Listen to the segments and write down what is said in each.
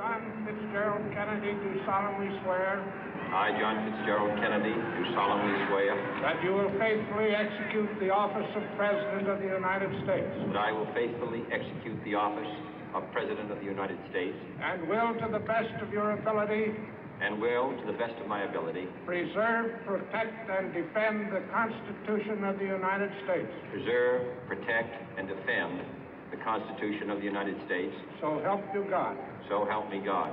John Fitzgerald Kennedy, do solemnly swear. I, John Fitzgerald Kennedy, do solemnly swear. That you will faithfully execute the office of President of the United States. That I will faithfully execute the office of President of the United States. And will, to the best of your ability. And will, to the best of my ability. Preserve, protect, and defend the Constitution of the United States. Preserve, protect, and defend the Constitution of the United States. So help you God. So help me God.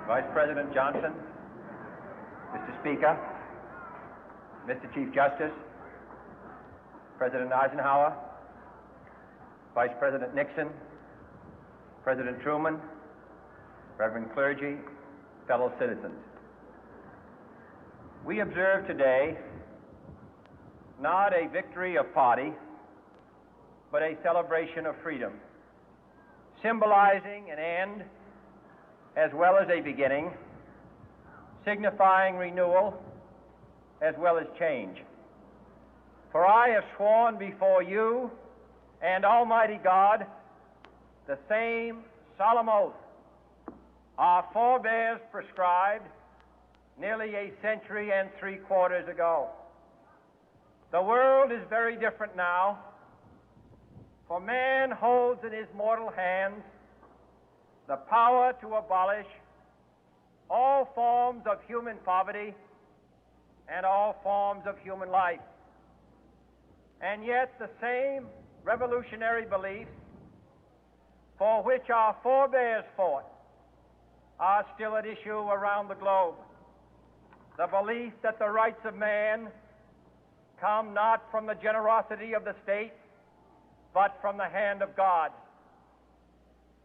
Vice President Johnson, Mr. Speaker, Mr. Chief Justice, President Eisenhower, Vice President Nixon, President Truman, Reverend clergy, fellow citizens. We observe today not a victory of party, but a celebration of freedom, symbolizing an end as well as a beginning, signifying renewal as well as change. For I have sworn before you and Almighty God the same solemn oath our forebears prescribed nearly a century and 3/4 ago. The world is very different now, for man holds in his mortal hands the power to abolish all forms of human poverty and all forms of human life. And yet the same revolutionary beliefs for which our forebears fought are still at issue around the globe. The belief that the rights of man come not from the generosity of the state, but from the hand of God.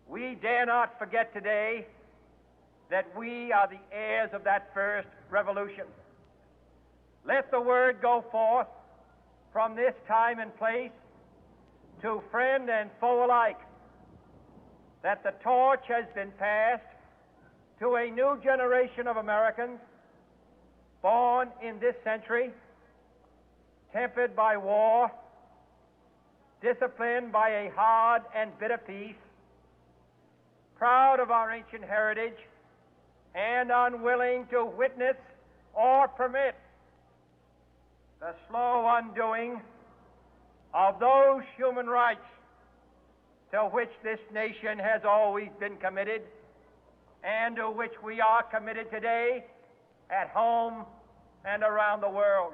We dare not forget today that we are the heirs of that first revolution. Let the word go forth from this time and place to friend and foe alike that the torch has been passed to a new generation of Americans born in this century, tempered by war, disciplined by a hard and bitter peace, proud of our ancient heritage, and unwilling to witness or permit the slow undoing of those human rights to which this nation has always been committed and to which we are committed today at home and around the world.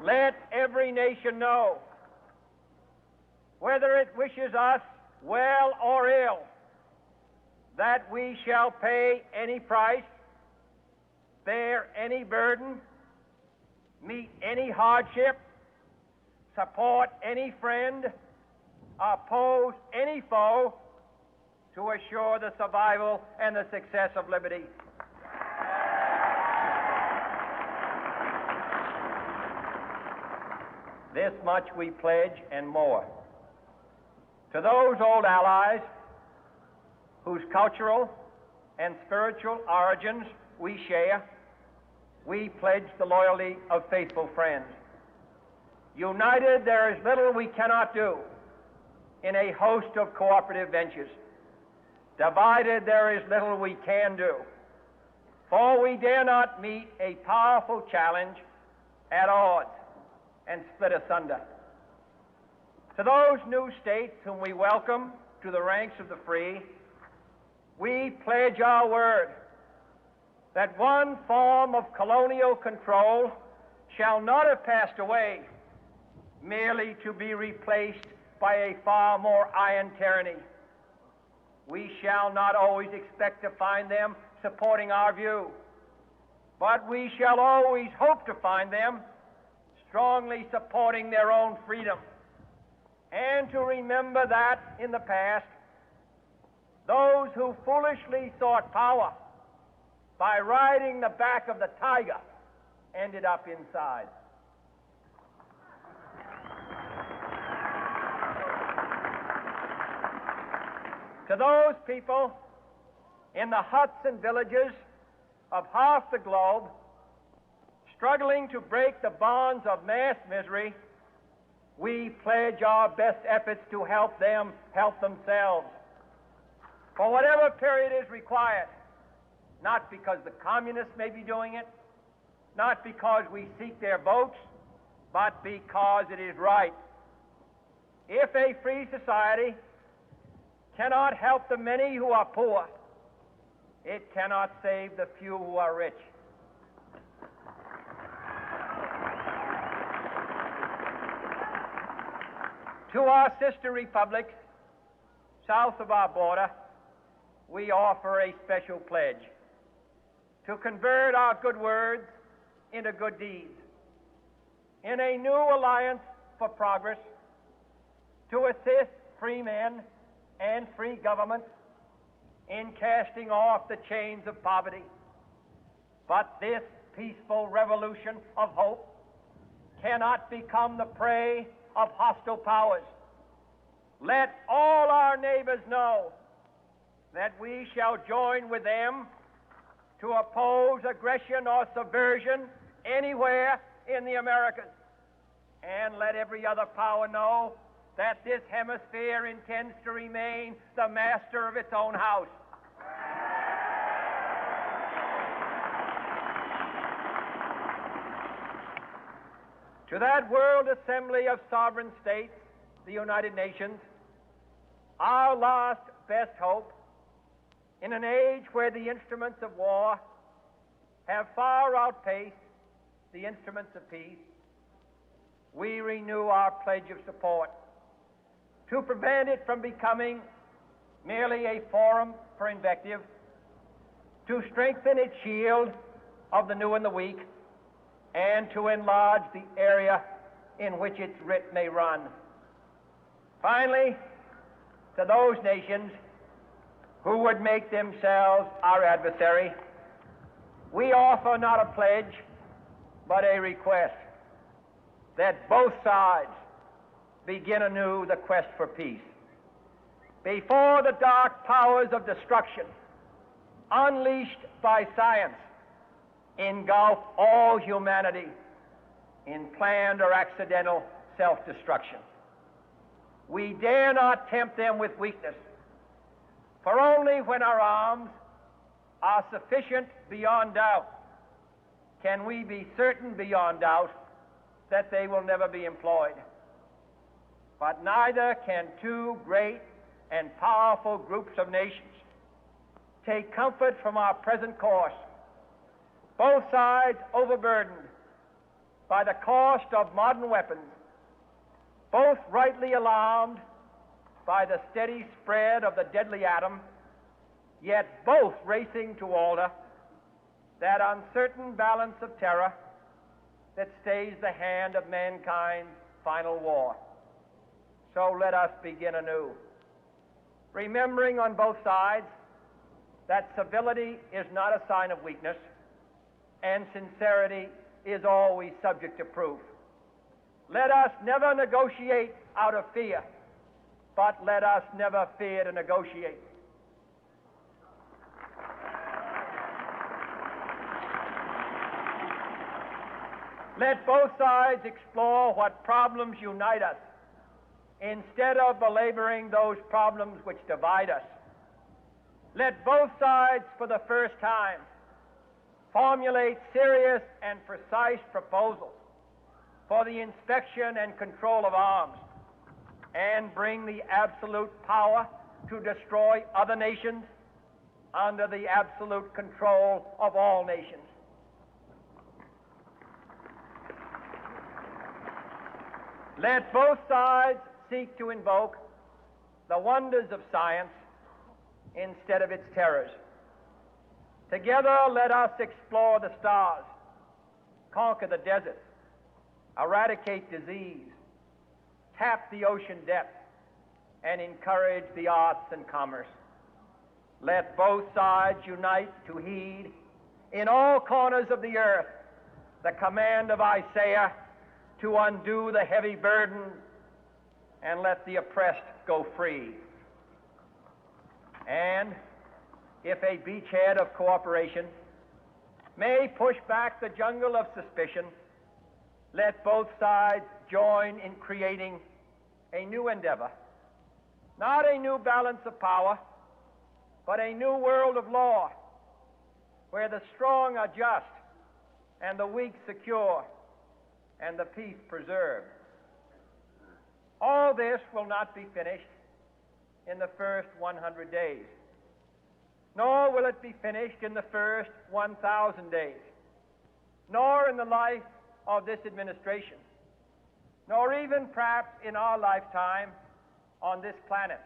Let every nation know, whether it wishes us well or ill, that we shall pay any price, bear any burden, meet any hardship, support any friend, oppose any foe to assure the survival and the success of liberty. This much we pledge and more. To those old allies whose cultural and spiritual origins we share, we pledge the loyalty of faithful friends. United, there is little we cannot do in a host of cooperative ventures. Divided, there is little we can do, for we dare not meet a powerful challenge at odds and split asunder. To those new states whom we welcome to the ranks of the free, we pledge our word that one form of colonial control shall not have passed away, merely to be replaced by a far more iron tyranny. We shall not always expect to find them supporting our view, but we shall always hope to find them strongly supporting their own freedom, and to remember that in the past, those who foolishly sought power by riding the back of the tiger ended up inside. To those people in the huts and villages of half the globe struggling to break the bonds of mass misery, we pledge our best efforts to help them help themselves for whatever period is required, not because the communists may be doing it, not because we seek their votes, but because it is right. If a free society cannot help the many who are poor, it cannot save the few who are rich. To our sister republics south of our border, we offer a special pledge to convert our good words into good deeds, in a new alliance for progress, to assist free men and free governments in casting off the chains of poverty. But this peaceful revolution of hope cannot become the prey of hostile powers. Let all our neighbors know that we shall join with them to oppose aggression or subversion anywhere in the Americas. And let every other power know that this hemisphere intends to remain the master of its own house. To that World Assembly of Sovereign States, the United Nations, our last best hope, in an age where the instruments of war have far outpaced the instruments of peace, we renew our pledge of support to prevent it from becoming merely a forum for invective, to strengthen its shield of the new and the weak, and to enlarge the area in which its writ may run. Finally, to those nations who would make themselves our adversary, we offer not a pledge, but a request that both sides begin anew the quest for peace. Before the dark powers of destruction, unleashed by science, engulf all humanity in planned or accidental self-destruction, we dare not tempt them with weakness, for only when our arms are sufficient beyond doubt can we be certain beyond doubt that they will never be employed. But neither can two great and powerful groups of nations take comfort from our present course, both sides overburdened by the cost of modern weapons, both rightly alarmed by the steady spread of the deadly atom, yet both racing to alter that uncertain balance of terror that stays the hand of mankind's final war. So let us begin anew, remembering on both sides that civility is not a sign of weakness, and sincerity is always subject to proof. Let us never negotiate out of fear, but let us never fear to negotiate. Let both sides explore what problems unite us, instead of belaboring those problems which divide us. Let both sides, for the first time, formulate serious and precise proposals for the inspection and control of arms, and bring the absolute power to destroy other nations under the absolute control of all nations. Let both sides seek to invoke the wonders of science instead of its terrors. Together, let us explore the stars, conquer the deserts, eradicate disease, tap the ocean depths, and encourage the arts and commerce. Let both sides unite to heed in all corners of the earth the command of Isaiah to undo the heavy burden and let the oppressed go free. And if a beachhead of cooperation may push back the jungle of suspicion, let both sides join in creating a new endeavor, not a new balance of power, but a new world of law, where the strong are just and the weak secure and the peace preserved. All this will not be finished in the first 100 days, nor will it be finished in the first 1,000 days, nor in the life of this administration, nor even perhaps in our lifetime on this planet.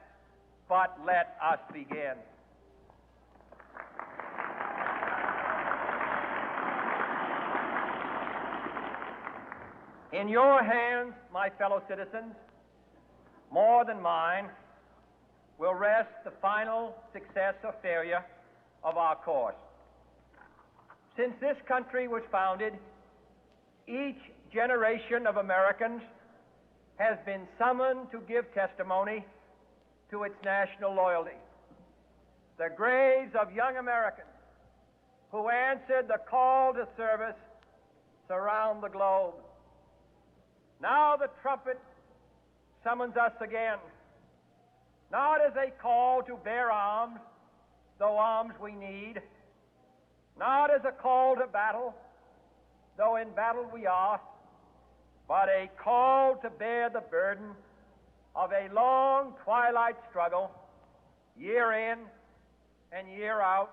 But let us begin. In your hands, my fellow citizens, more than mine, will rest the final success or failure of our course. Since this country was founded, each generation of Americans has been summoned to give testimony to its national loyalty. The graves of young Americans who answered the call to service surround the globe. Now the trumpet summons us again, not as a call to bear arms, though arms we need, not as a call to battle, though in battle we are, but a call to bear the burden of a long twilight struggle, year in and year out,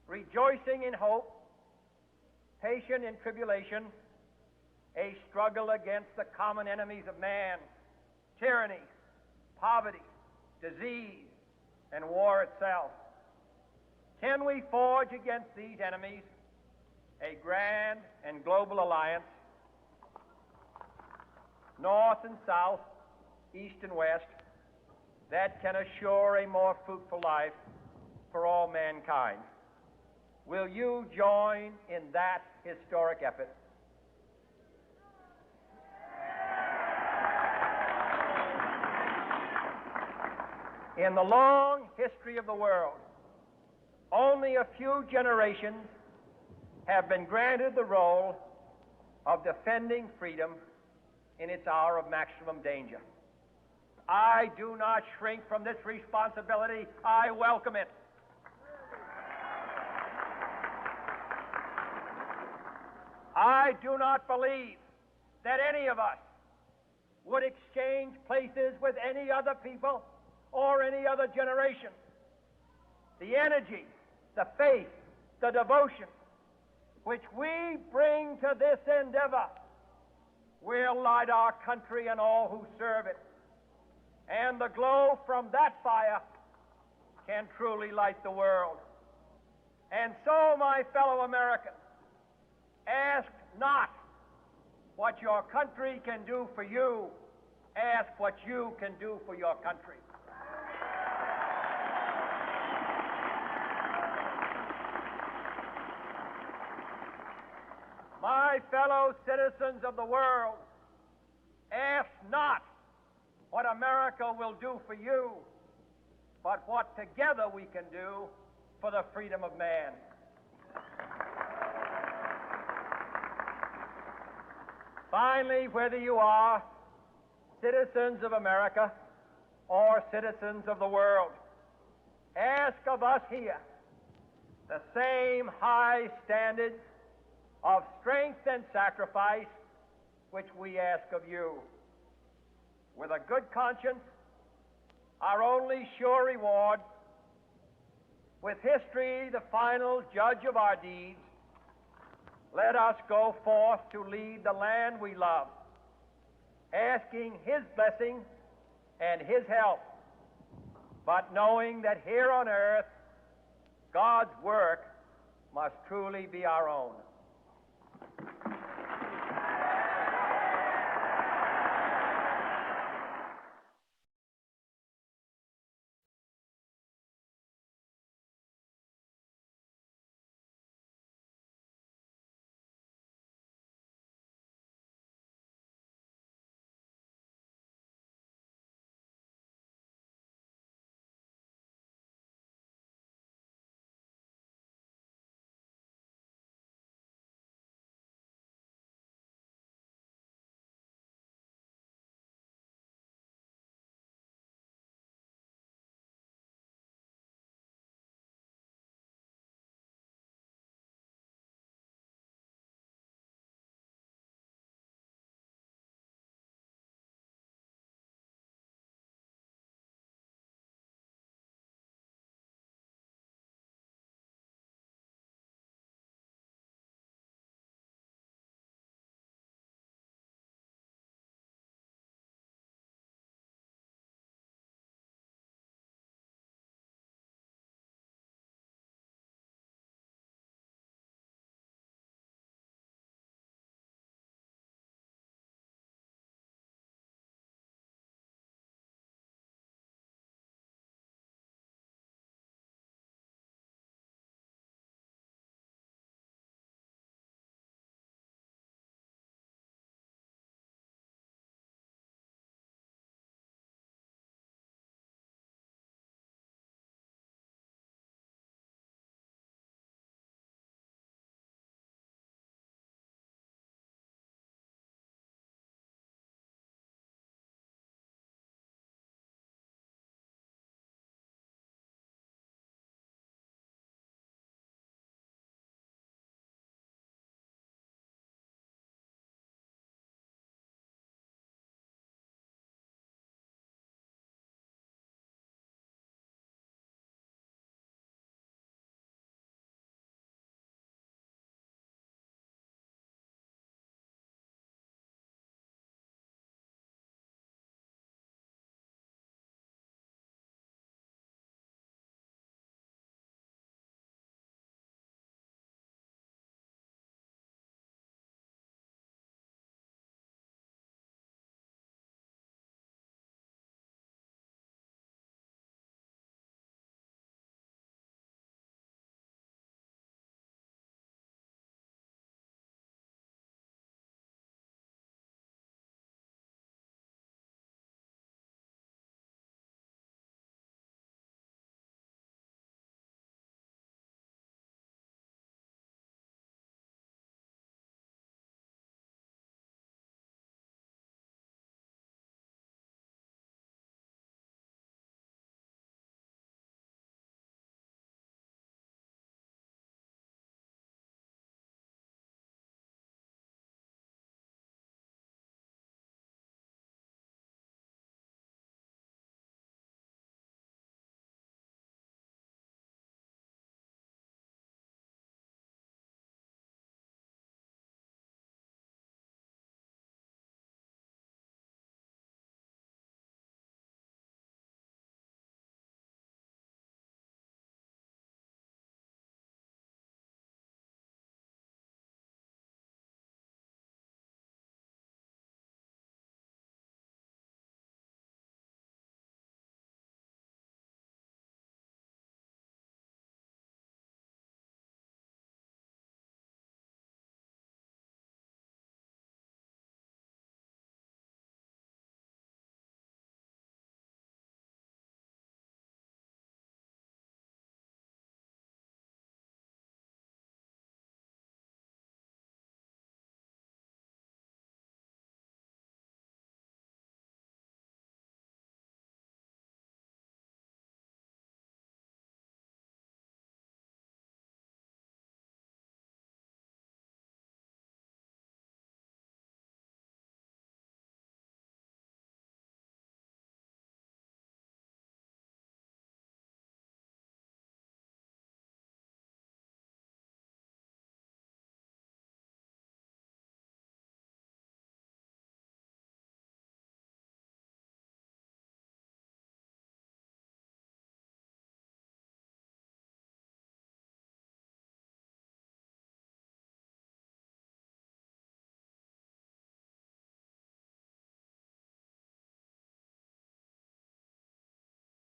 rejoicing in hope, patient in tribulation, a struggle against the common enemies of man, tyranny, poverty, disease, and war itself. Can we forge against these enemies a grand and global alliance, north and south, east and west, that can assure a more fruitful life for all mankind? Will you join in that historic effort? In the long history of the world, only a few generations have been granted the role of defending freedom in its hour of maximum danger. I do not shrink from this responsibility. I welcome it. I do not believe that any of us would exchange places with any other people or any other generation. The energy, the faith, the devotion which we bring to this endeavor will light our country and all who serve it. And the glow from that fire can truly light the world. And so, my fellow Americans, ask not what your country can do for you, ask what you can do for your country. My fellow citizens of the world, ask not what America will do for you, but what together we can do for the freedom of man. Finally, whether you are citizens of America or citizens of the world, ask of us here the same high standards of strength and sacrifice which we ask of you. With a good conscience, our only sure reward, with history the final judge of our deeds, let us go forth to lead the land we love, asking His blessing and His help, but knowing that here on earth, God's work must truly be our own.